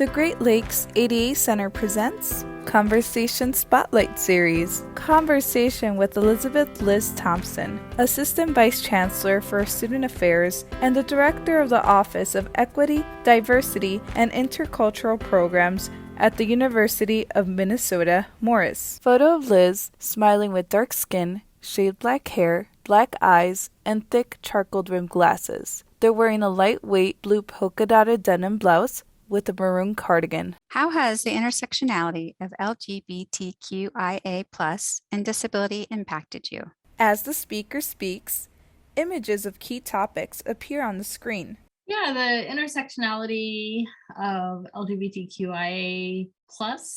The Great Lakes ADA Center presents Conversation Spotlight Series, Conversation with Elizabeth Liz Thompson, Assistant Vice Chancellor for Student Affairs and the Director of the Office of Equity, Diversity, and Intercultural Programs at the University of Minnesota, Morris. Photo of Liz, smiling with dark skin, shaved black hair, black eyes, and thick charcoal-rimmed glasses. They're wearing a lightweight blue polka-dotted denim blouse with a maroon cardigan. How has the intersectionality of LGBTQIA+ and disability impacted you? As the speaker speaks, images of key topics appear on the screen. Yeah, the intersectionality of LGBTQIA+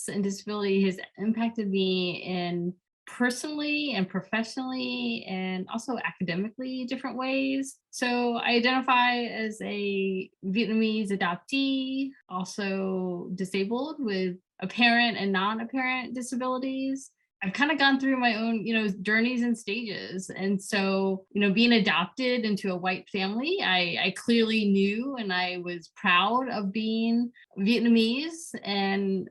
and disability has impacted me in personally and professionally and also academically different ways. So I identify as a Vietnamese adoptee, also disabled with apparent and non-apparent disabilities. I've kind of gone through my own, journeys and stages. And so, being adopted into a white family, I clearly knew and I was proud of being Vietnamese and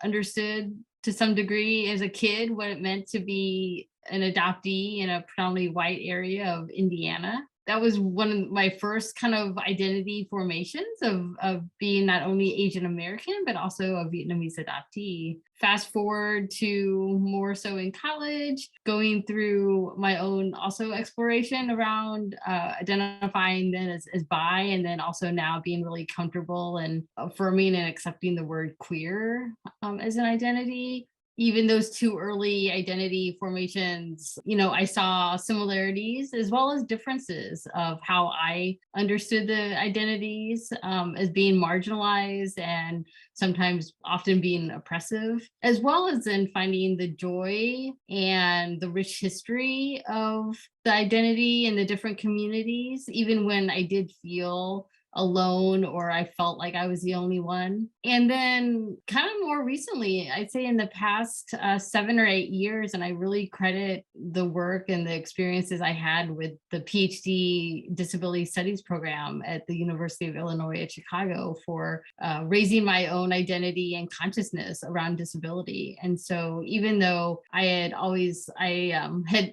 understood to some degree as a kid what it meant to be an adoptee in a predominantly white area of Indiana. That was one of my first kind of identity formations of being not only Asian American, but also a Vietnamese adoptee. Fast forward to more so in college, going through my own also exploration around identifying then as bi, and then also now being really comfortable and affirming and accepting the word queer as an identity. Even those two early identity formations, I saw similarities as well as differences of how I understood the identities as being marginalized and sometimes often being oppressive, as well as in finding the joy and the rich history of the identity in the different communities, even when I did feel alone or I felt like I was the only one. And then kind of more recently, I'd say in the past 7 or 8 years, and I really credit the work and the experiences I had with the PhD Disability Studies program at the University of Illinois at Chicago for raising my own identity and consciousness around disability. And so even though I had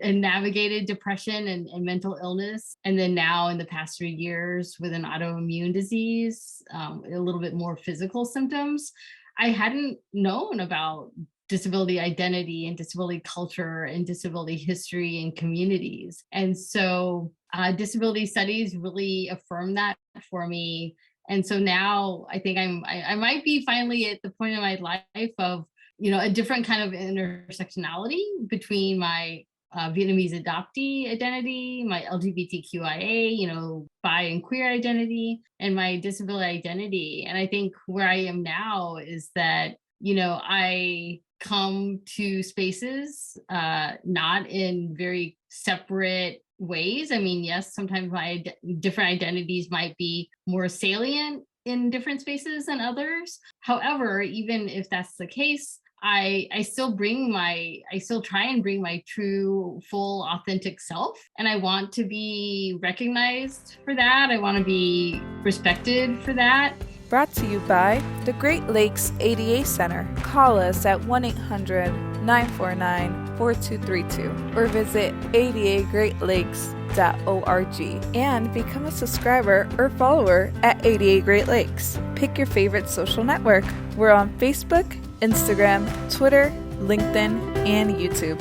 navigated depression and mental illness, and then now in the past 3 years with an autoimmune disease, a little bit more physical symptoms, I hadn't known about disability identity and disability culture and disability history and communities. And so disability studies really affirmed that for me. And so now I think I might be finally at the point in my life of, a different kind of intersectionality between my Vietnamese adoptee identity, my LGBTQIA, bi and queer identity, and my disability identity. And I think where I am now is that, I come to spaces not in very separate ways. I mean, yes, sometimes my different identities might be more salient in different spaces than others. However, even if that's the case, I still try and bring my true, full, authentic self. And I want to be recognized for that. I want to be respected for that. Brought to you by the Great Lakes ADA Center. Call us at 1-800-949-4232 or visit adagreatlakes.org and become a subscriber or follower at ADA Great Lakes. Pick your favorite social network. We're on Facebook, Instagram, Twitter, LinkedIn, and YouTube.